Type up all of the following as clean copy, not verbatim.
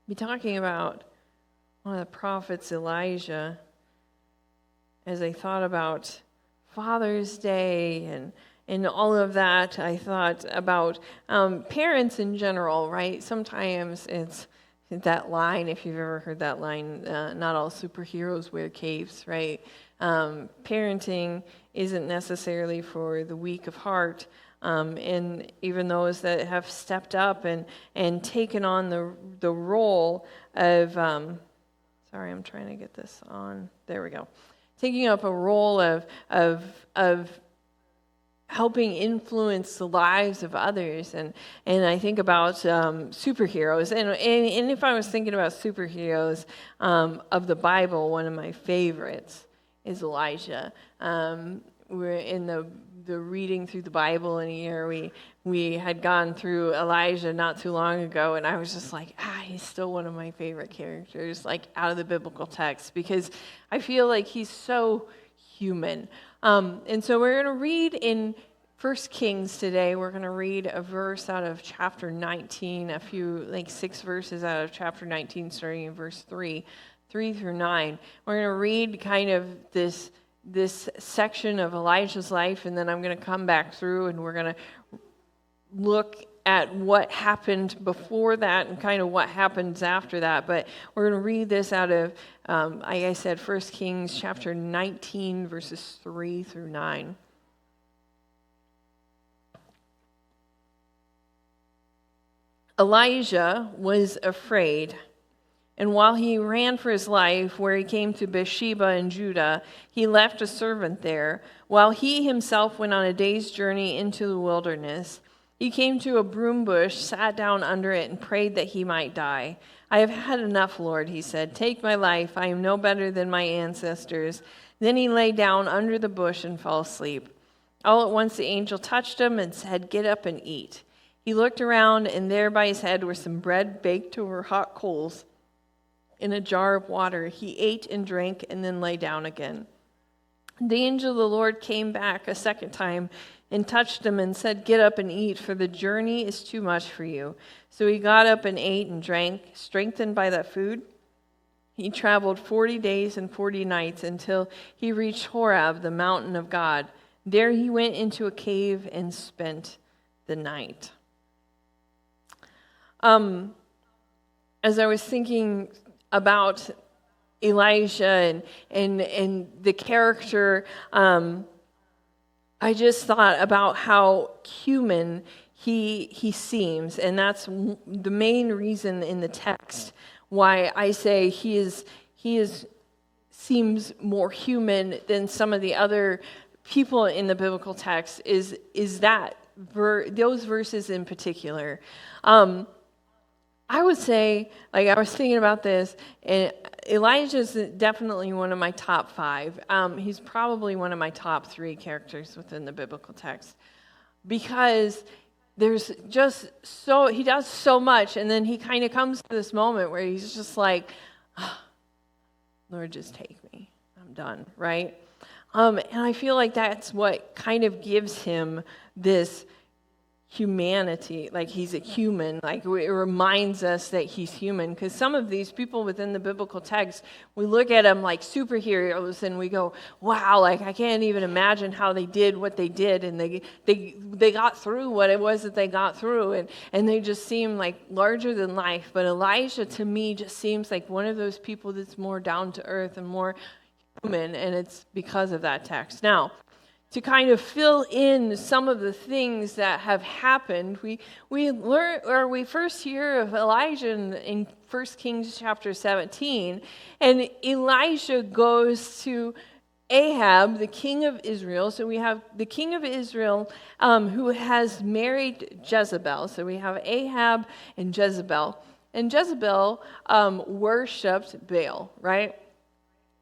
be talking about one of the prophets, Elijah, as I thought about Father's Day and all of that. I thought about parents in general, right? Sometimes it's that line, if you've ever heard that line, not all superheroes wear capes, right? Parenting isn't necessarily for the weak of heart. And even those that have stepped up and taken on the role of, sorry, I'm trying to get this on. There we go. Taking up a role of helping influence the lives of others. And I think about superheroes. And if I was thinking about superheroes of the Bible, one of my favorites is Elijah. We're in the reading through the Bible in a year. We had gone through Elijah not too long ago, and I was just like, he's still one of my favorite characters, like out of the biblical text, because I feel like he's so human. And so we're going to read in 1 Kings today. We're going to read a verse out of chapter 19, a few, like 6 verses out of chapter 19, starting in verse 3 through 9. We're going to read kind of this section of Elijah's life, and then I'm going to come back through and we're going to look at what happened before that and kind of what happens after that. But we're going to read this out of, like I said, 1 Kings chapter 19, verses 3 through 9. Elijah was afraid, and while he ran for his life, where he came to Bathsheba in Judah, he left a servant there, while he himself went on a day's journey into the wilderness. He came to a broom bush, sat down under it, and prayed that he might die. "I have had enough, Lord," he said. "Take my life. I am no better than my ancestors." Then he lay down under the bush and fell asleep. All at once the angel touched him and said, "Get up and eat." He looked around, and there by his head were some bread baked over hot coals in a jar of water. He ate and drank and then lay down again. The angel of the Lord came back a second time and touched him and said, "Get up and eat, for the journey is too much for you." So he got up and ate and drank. Strengthened by that food, he traveled 40 days and 40 nights until he reached Horeb, the mountain of God. There he went into a cave and spent the night. As I was thinking about Elijah and the character, I just thought about how human he seems, and that's the main reason in the text why I say he seems more human than some of the other people in the biblical text is that those verses in particular. I would say, like I was thinking about this, and Elijah's definitely one of my top 5. He's probably one of my top 3 characters within the biblical text, because there's just he does so much, and then he kind of comes to this moment where he's just like, Lord, just take me. I'm done, right? And I feel like that's what kind of gives him this humanity, like he's a human, like it reminds us that he's human, because some of these people within the biblical text, we look at them like superheroes and we go, wow, like I can't even imagine how they did what they did, and they got through what it was that they got through, and they just seem like larger than life. But Elijah to me just seems like one of those people that's more down to earth and more human, and it's because of that text. Now, to kind of fill in some of the things that have happened, we first hear of Elijah in 1 Kings chapter 17, and Elijah goes to Ahab, the king of Israel. So we have the king of Israel who has married Jezebel. So we have Ahab and Jezebel. And Jezebel worshipped Baal, right?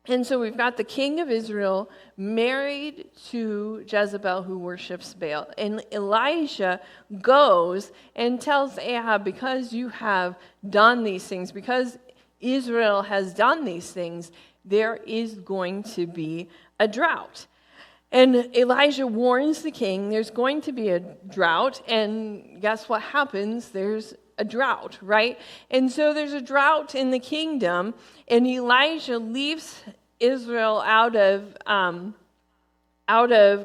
And so we've got the king of Israel married to Jezebel, who worships Baal. And Elijah goes and tells Ahab, because you have done these things, because Israel has done these things, there is going to be a drought. And Elijah warns the king there's going to be a drought, and guess what happens? There's a drought, right? And so there's a drought in the kingdom, and Elijah leaves Israel out of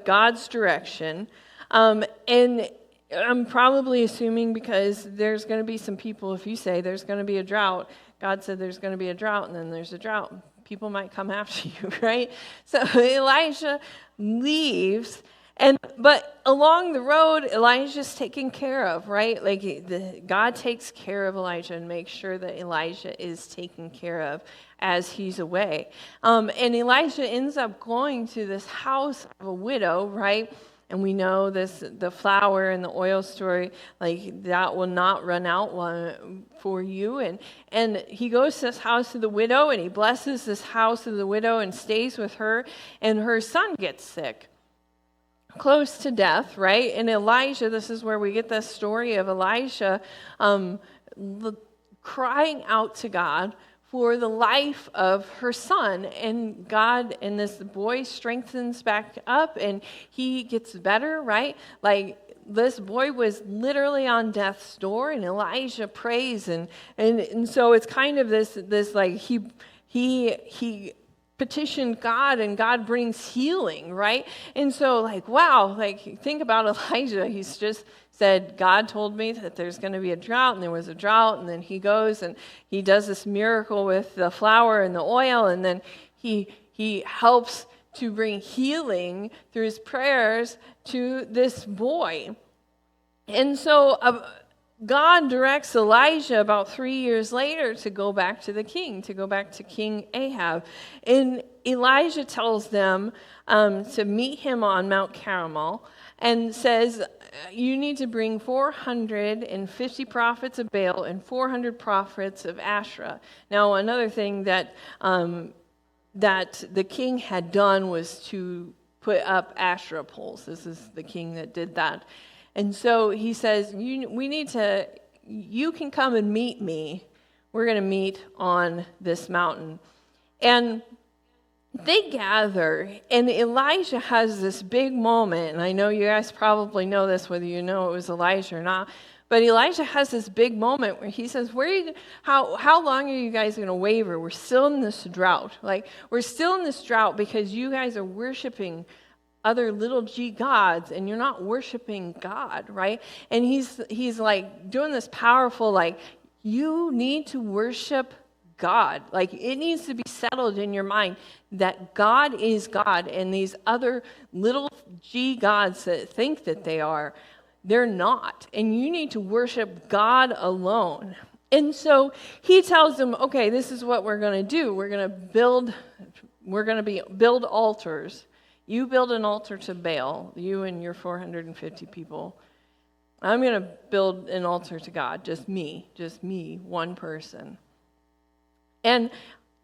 God's direction. And I'm probably assuming because there's going to be some people, if you say there's going to be a drought, God said there's going to be a drought, and then there's a drought. People might come after you, right? So Elijah leaves, but along the road, Elijah's taken care of, right? Like God takes care of Elijah and makes sure that Elijah is taken care of as he's away. And Elijah ends up going to this house of a widow, right? And we know the flour and the oil story, like that will not run out for you. And he goes to this house of the widow, and he blesses this house of the widow and stays with her, and her son gets sick, close to death, right? And Elijah, this is where we get the story of Elijah crying out to God for the life of her son, and God, and this boy strengthens back up, and he gets better, right? Like this boy was literally on death's door, and Elijah prays, and so it's kind of this like he petitioned God, and God brings healing, right? And so like, wow, like think about Elijah. He's just said, God told me that there's going to be a drought, and there was a drought, and then he goes and he does this miracle with the flour and the oil, and then he helps to bring healing through his prayers to this boy. And so God directs Elijah about 3 years later to go back to the king, to go back to King Ahab. And Elijah tells them to meet him on Mount Carmel, and says, you need to bring 450 prophets of Baal and 400 prophets of Asherah. Now, another thing that the king had done was to put up Asherah poles. This is the king that did that. And so he says, you can come and meet me. We're going to meet on this mountain. And they gather, and Elijah has this big moment, and I know you guys probably know this, whether you know it was Elijah or not, but Elijah has this big moment where he says, how long are you guys going to waver? We're still in this drought. Like, we're still in this drought because you guys are worshiping other little g gods, and you're not worshiping God, right? And he's like doing this powerful, like, you need to worship God. Like, it needs to be settled in your mind that God is God, and these other little g gods that think that they are, they're not. And you need to worship God alone. And so he tells them, okay, this is what we're going to do. We're going to build altars. You build an altar to Baal, you and your 450 people. I'm going to build an altar to God, just me, one person. And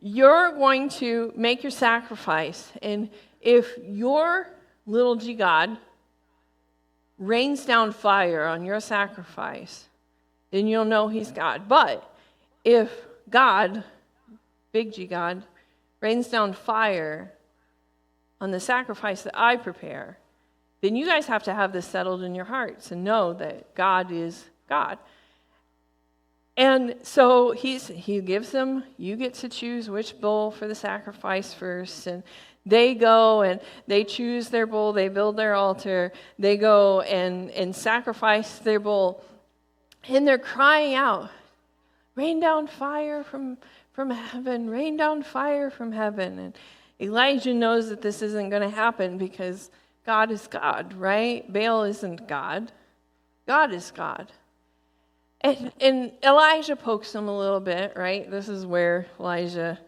you're going to make your sacrifice. And if your little g God rains down fire on your sacrifice, then you'll know he's God. But if God, big G God, rains down fire on the sacrifice that I prepare, then you guys have to have this settled in your hearts and know that God is God. And so he gives them, you get to choose which bull for the sacrifice first. And they go and they choose their bull, they build their altar, they go and sacrifice their bull. And they're crying out, rain down fire from heaven, rain down fire from heaven. And Elijah knows that this isn't going to happen because God is God, right? Baal isn't God. God is God. And Elijah pokes him a little bit, right? This is where Elijah,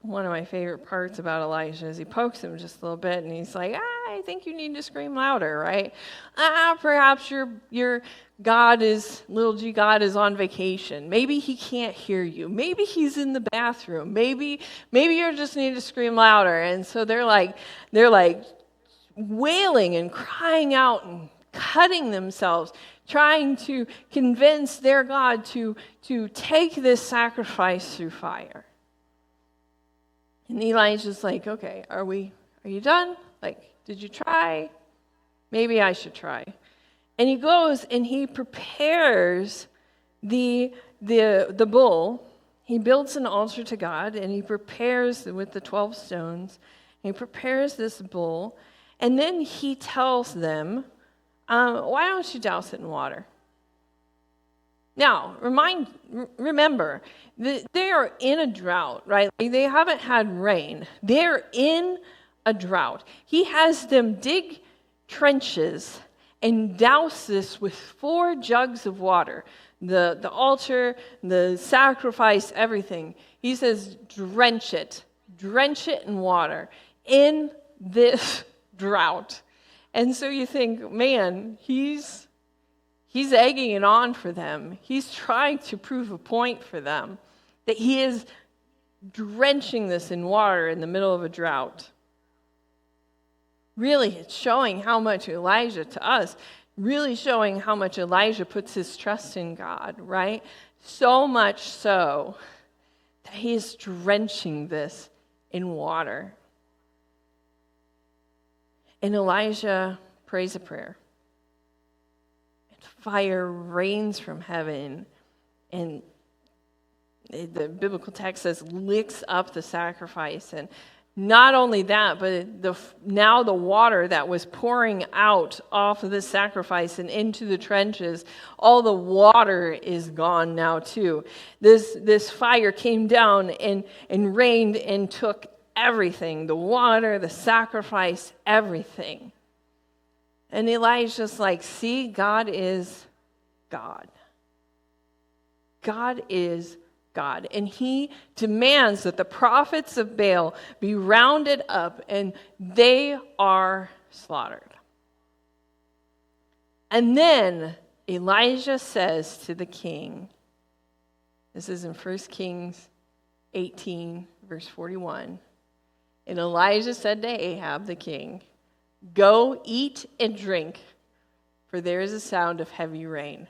one of my favorite parts about Elijah is he pokes him just a little bit, and he's like, I think you need to scream louder, right? Perhaps your God is, little g God is on vacation. Maybe he can't hear you. Maybe he's in the bathroom. Maybe you just need to scream louder. And so they're like wailing and crying out and cutting themselves, trying to convince their God to take this sacrifice through fire. And Elijah's like, okay, are you done? Like, did you try? Maybe I should try. And he goes and he prepares the bull, he builds an altar to God, and he prepares with the 12 stones. He prepares this bull, and then he tells them, why don't you douse it in water? Now, remember, they are in a drought, right? They haven't had rain. They're in a drought. He has them dig trenches and douse this with 4 jugs of water. The altar, the sacrifice, everything. He says, drench it in water in this drought. And so you think, man, he's egging it on for them. He's trying to prove a point for them that he is drenching this in water in the middle of a drought. Really, it's showing how much Elijah, to us, really showing how much Elijah puts his trust in God, right? So much so that he is drenching this in water. And Elijah prays a prayer. And fire rains from heaven. And the biblical text says, licks up the sacrifice. And not only that, but now the water that was pouring out off of the sacrifice and into the trenches, all the water is gone now too. This fire came down and rained and took everything, the water, the sacrifice, everything. And Elijah's like, see, God is God. God is God. And he demands that the prophets of Baal be rounded up and they are slaughtered. And then Elijah says to the king, this is in 1 Kings 18, verse 41, and Elijah said to Ahab the king, go eat and drink, for there is a sound of heavy rain.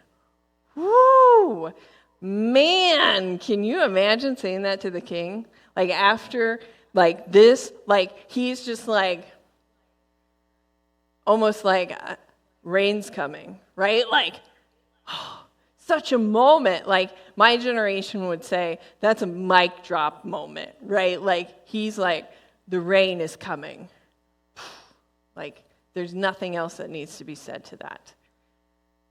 Woo! Man, can you imagine saying that to the king? Like after like this, like he's just like, almost like rain's coming, right? Like, oh, such a moment. Like my generation would say, that's a mic drop moment, right? Like he's like, the rain is coming. Like there's nothing else that needs to be said to that.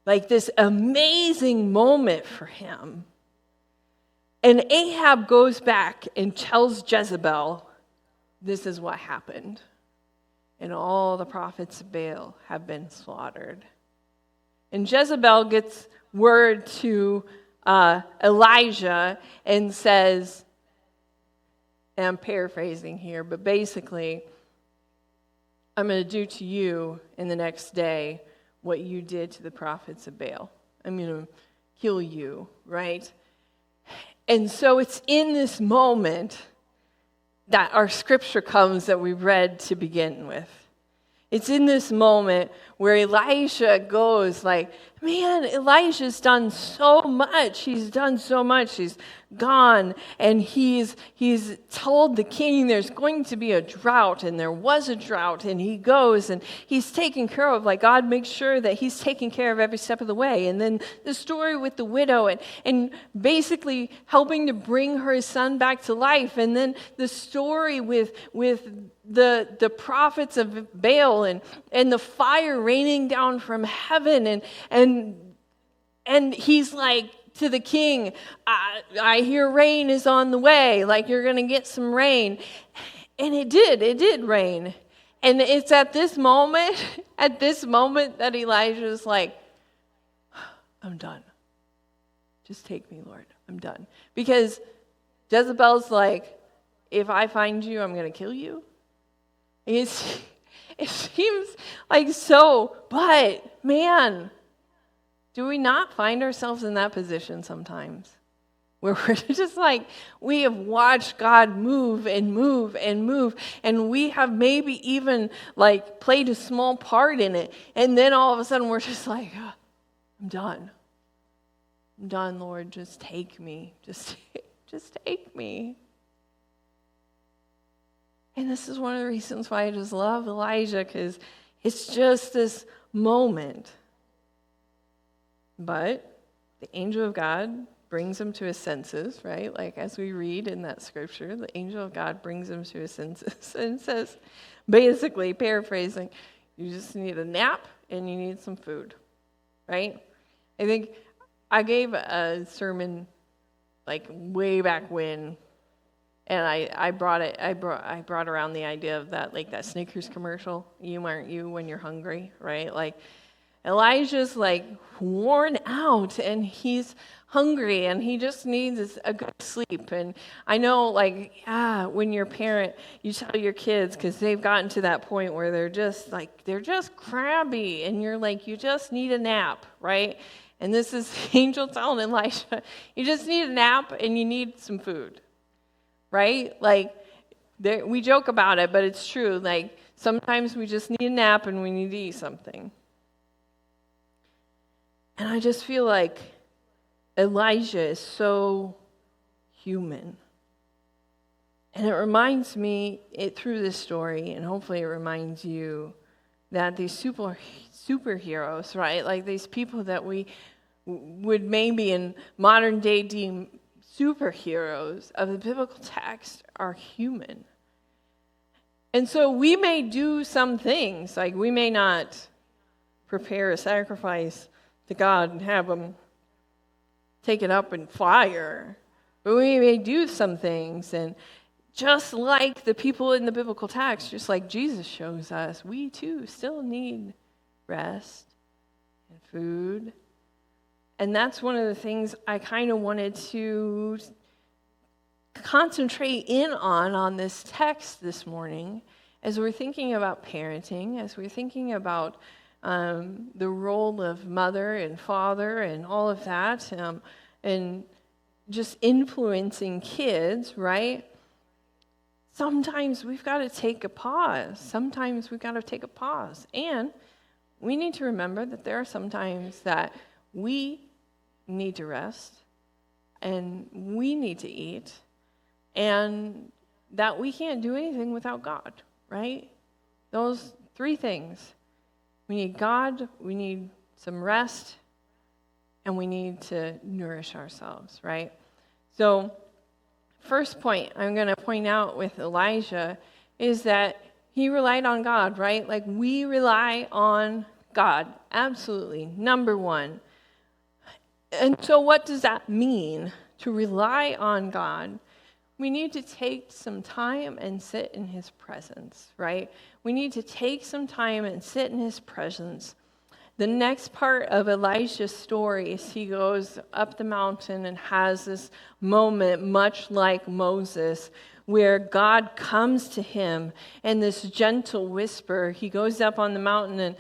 Like this amazing moment for him. And Ahab goes back and tells Jezebel, this is what happened. And all the prophets of Baal have been slaughtered. And Jezebel gets word to Elijah and says, and I'm paraphrasing here, but basically, I'm going to do to you in the next day what you did to the prophets of Baal. I'm going to kill you, right? And so it's in this moment that our scripture comes that we read to begin with. It's in this moment where Elisha goes like, man, Elijah's done so much. He's done so much. He's gone and he's told the king there's going to be a drought, and there was a drought, and he goes and he's taken care of, like God makes sure that he's taking care of every step of the way. And then the story with the widow and basically helping to bring her son back to life. And then the story with the prophets of Baal and the fire raining down from heaven and he's like to the king, I hear rain is on the way, like you're going to get some rain. And it did rain. And it's at this moment that Elijah is like, I'm done. Just take me, Lord. I'm done. Because Jezebel's like, if I find you, I'm going to kill you. It seems like so, but man, do we not find ourselves in that position sometimes? Where we're just like, we have watched God move and move and move, and we have maybe even like played a small part in it, and then all of a sudden we're just like, I'm done. I'm done, Lord, just take me. Just take me. And this is one of the reasons why I just love Elijah, because it's just this moment. But the angel of God brings him to his senses, right? Like as we read in that scripture, the angel of God brings him to his senses and says, basically paraphrasing, you just need a nap and you need some food, right? I think I gave a sermon like way back when, and I brought around the idea of that, like that Snickers commercial, you aren't you when you're hungry, right? Like Elijah's like worn out and he's hungry and he just needs a good sleep. And I know, like, when you're a parent, you tell your kids because they've gotten to that point where they're just crabby and you're like, you just need a nap, right? And this is the angel telling Elisha, you just need a nap and you need some food, right? Like, we joke about it, but it's true. Like, sometimes we just need a nap and we need to eat something. And I just feel like Elijah is so human. And it reminds me, through this story, and hopefully it reminds you, that these superheroes, right? Like these people that we would maybe in modern day deem superheroes of the biblical text are human. And so we may do some things, like we may not prepare a sacrifice to God and have him take it up in fire, but we may do some things, and just like the people in the biblical text, just like Jesus shows us, we too still need rest and food. And that's one of the things I kind of wanted to concentrate in on this text this morning as we're thinking about parenting, as we're thinking about the role of mother and father and all of that, and just influencing kids, right? Sometimes we've got to take a pause. And we need to remember that there are some times that we need to rest and we need to eat, and that we can't do anything without God, right? Those three things. We need God, we need some rest, and we need to nourish ourselves, right? So, first point I'm going to point out with Elijah is that he relied on God, right? Like we rely on God, absolutely, number one. And so what does that mean, to rely on God? We need to take some time and sit in his presence, right? We need to take some time and sit in his presence. The next part of Elijah's story is he goes up the mountain and has this moment, much like Moses, where God comes to him in this gentle whisper. He goes up on the mountain and,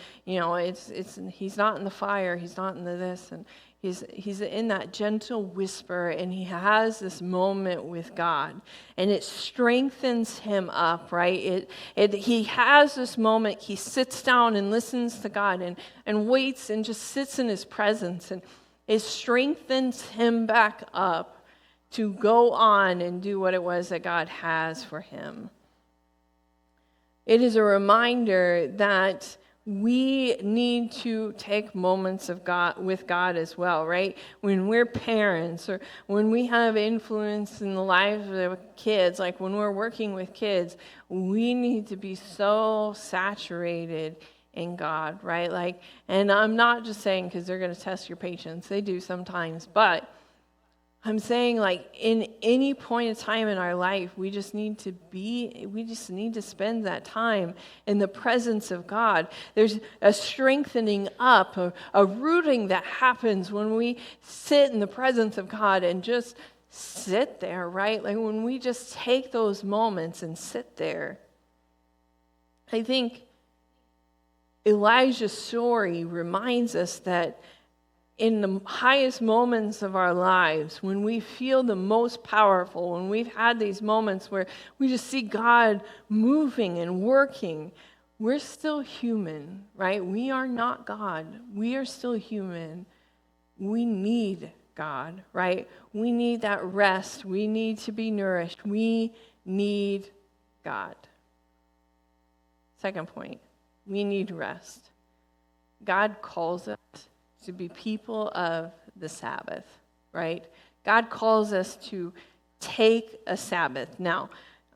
he's not in the fire, he's not in the this, and he's in that gentle whisper, and he has this moment with God, and it strengthens him up, right? He has this moment, he sits down and listens to God and waits and just sits in his presence, and it strengthens him back up to go on and do what it was that God has for him. It is a reminder that we need to take moments of God with God as well, right? When we're parents or when we have influence in the lives of kids, like when we're working with kids, we need to be so saturated in God, right? Like, and I'm not just saying because they're going to test your patience. They do sometimes, but I'm saying, like, in any point of time in our life, we just need to spend that time in the presence of God. There's a strengthening up, a rooting that happens when we sit in the presence of God and just sit there, right? Like when we just take those moments and sit there. I think Elijah's story reminds us that in the highest moments of our lives, when we feel the most powerful, when we've had these moments where we just see God moving and working, we're still human, right? We are not God. We are still human. We need God, right? We need that rest. We need to be nourished. We need God. Second point, we need rest. God calls us to be people of the Sabbath, right? God calls us to take a Sabbath. Now,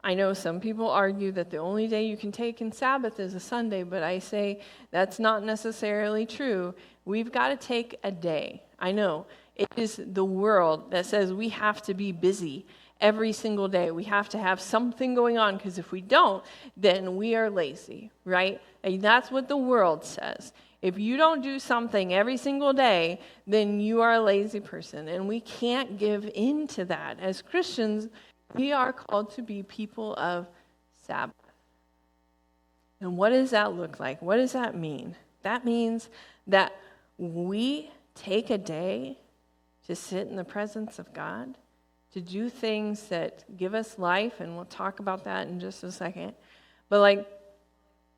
I know some people argue that the only day you can take in Sabbath is a Sunday, but I say that's not necessarily true. We've got to take a day. I know it is the world that says we have to be busy every single day. We have to have something going on, because if we don't, then we are lazy, right? And that's what the world says. If you don't do something every single day, then you are a lazy person, and we can't give in to that. As Christians, we are called to be people of Sabbath. And what does that look like? What does that mean? That means that we take a day to sit in the presence of God, to do things that give us life, and we'll talk about that in just a second. But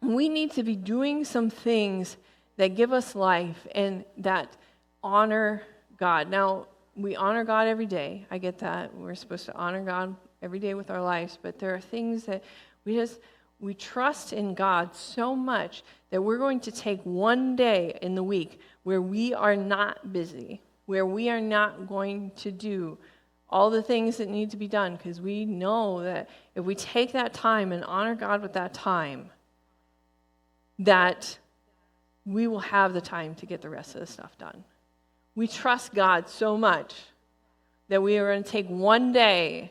we need to be doing some things that give us life and that honor God. Now, we honor God every day. I get that. We're supposed to honor God every day with our lives, but there are things that we trust in God so much that we're going to take one day in the week where we are not busy, where we are not going to do all the things that need to be done, because we know that if we take that time and honor God with that time, that we will have the time to get the rest of the stuff done. We trust God so much that we are going to take one day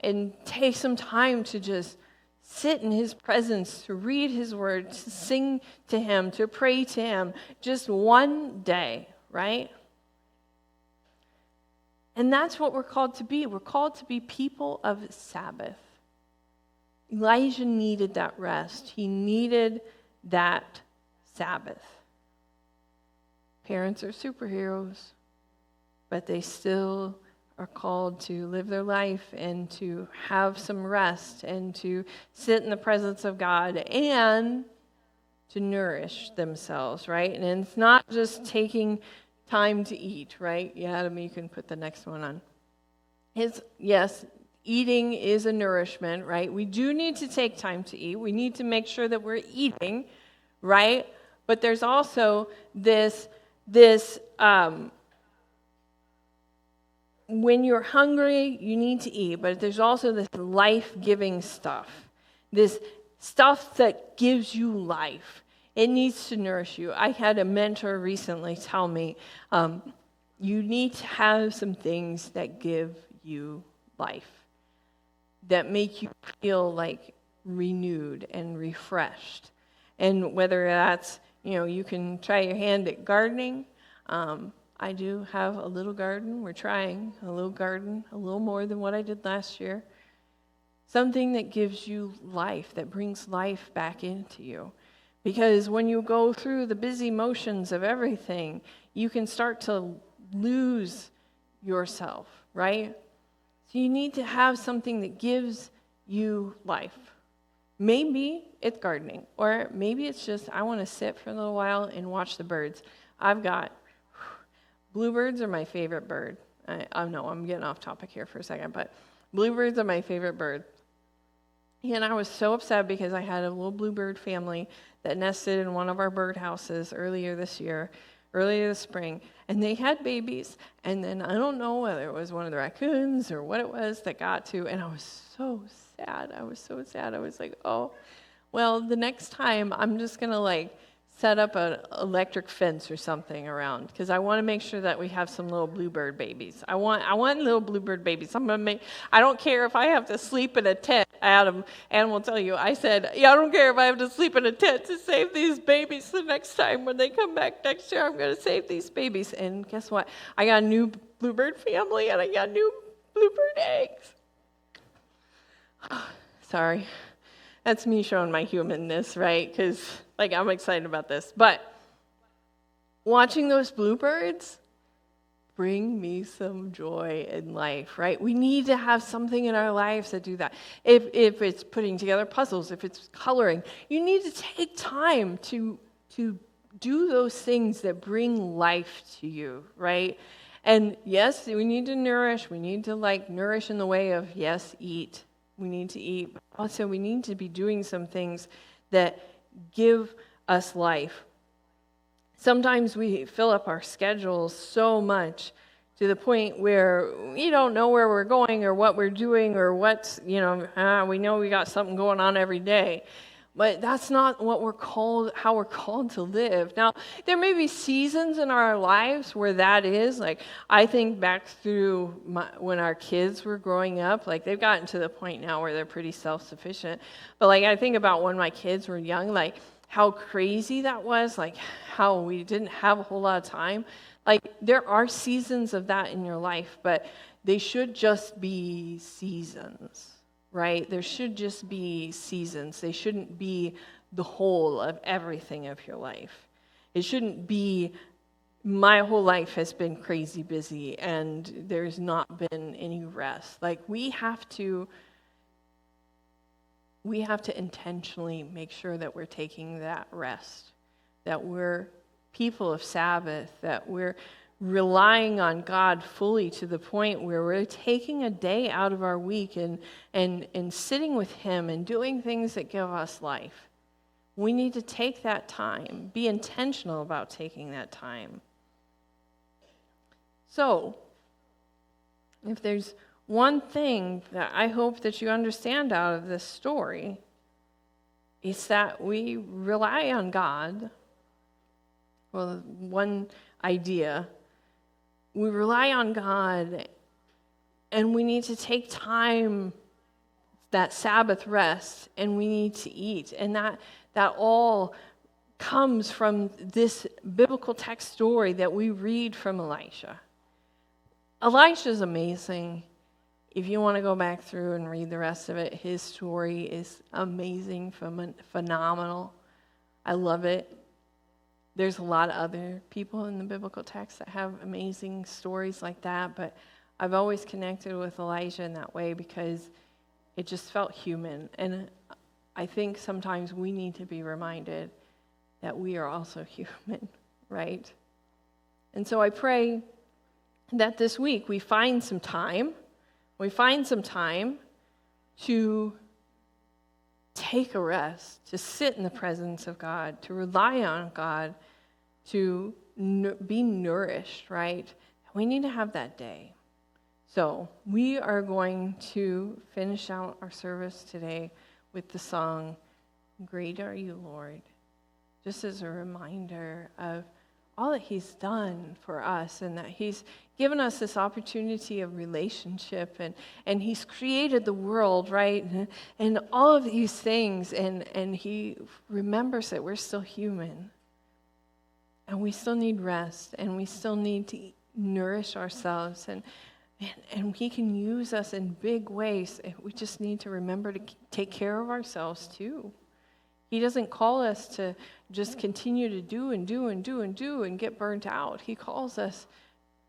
and take some time to just sit in His presence, to read His word, to sing to Him, to pray to Him. Just one day, right? And that's what we're called to be. We're called to be people of Sabbath. Elijah needed that rest. He needed that Sabbath. Parents are superheroes, but they still are called to live their life and to have some rest and to sit in the presence of God and to nourish themselves, right? And it's not just taking time to eat, right? Yeah, Adam, you can put the next one on. Yes, eating is a nourishment, right? We do need to take time to eat. We need to make sure that we're eating, right? But there's also this when you're hungry, you need to eat, but there's also this life-giving stuff, this stuff that gives you life. It needs to nourish you. I had a mentor recently tell me, you need to have some things that give you life, that make you feel like renewed and refreshed. And whether that's, you can try your hand at gardening. I do have a little garden. We're trying a little garden, a little more than what I did last year. Something that gives you life, that brings life back into you. Because when you go through the busy motions of everything, you can start to lose yourself, right? So you need to have something that gives you life. Maybe it's gardening, or maybe it's just I want to sit for a little while and watch the birds. Bluebirds are my favorite bird. I know I'm getting off topic here for a second, but bluebirds are my favorite bird. And I was so upset because I had a little bluebird family that nested in one of our birdhouses earlier this spring, and they had babies, and then I don't know whether it was one of the raccoons or what it was that got to, and I was so sad. I was so sad. I was like, oh, well, the next time I'm just going to set up an electric fence or something around, because I want to make sure that we have some little bluebird babies. I want little bluebird babies. I don't care if I have to sleep in a tent. Adam will tell you, I said, I don't care if I have to sleep in a tent to save these babies. The next time when they come back next year, I'm going to save these babies. And guess what? I got a new bluebird family, and I got new bluebird eggs. Sorry. That's me showing my humanness, right? Because, I'm excited about this. But watching those bluebirds bring me some joy in life, right? We need to have something in our lives that do that. If it's putting together puzzles, if it's coloring, you need to take time to do those things that bring life to you, right? And yes, we need to nourish. We need to nourish in the way of, yes, eat. We need to eat. Also, we need to be doing some things that give us life. Sometimes we fill up our schedules so much to the point where we don't know where we're going or what we're doing or what's, we know we got something going on every day. But that's not what we're called, how we're called to live. Now, there may be seasons in our lives where that is. Like, I think back through when our kids were growing up, like, they've gotten to the point now where they're pretty self-sufficient. But, like, I think about when my kids were young, like, how crazy that was, like, how we didn't have a whole lot of time. Like, there are seasons of that in your life, but they should just be seasons. Right? There should just be seasons. They shouldn't be the whole of everything of your life. It shouldn't be, my whole life has been crazy busy and there's not been any rest. Like, we have to intentionally make sure that we're taking that rest, that we're people of Sabbath, that we're relying on God fully to the point where we're taking a day out of our week and sitting with Him and doing things that give us life. We need to take that time, be intentional about taking that time. So, if there's one thing that I hope that you understand out of this story, it's that we rely on God. Well, one idea, we rely on God, and we need to take time, that Sabbath rest, and we need to eat. And that all comes from this biblical text story that we read from Elisha. Elisha's amazing. If you want to go back through and read the rest of it, his story is amazing, phenomenal. I love it. There's a lot of other people in the biblical text that have amazing stories like that, but I've always connected with Elijah in that way because it just felt human. And I think sometimes we need to be reminded that we are also human, right? And so I pray that this week we find some time to take a rest, to sit in the presence of God, to rely on God, to be nourished, right? We need to have that day. So we are going to finish out our service today with the song, Great Are You, Lord, just as a reminder of all that He's done for us and that He's given us this opportunity of relationship and He's created the world, right? And all of these things, and He remembers that we're still human. And we still need rest, and we still need to nourish ourselves, and He can use us in big ways. We just need to remember to take care of ourselves too. He doesn't call us to just continue to do and get burnt out. He calls us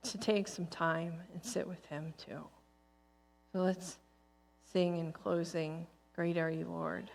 to take some time and sit with Him too. So let's sing in closing, Great Are You, Lord.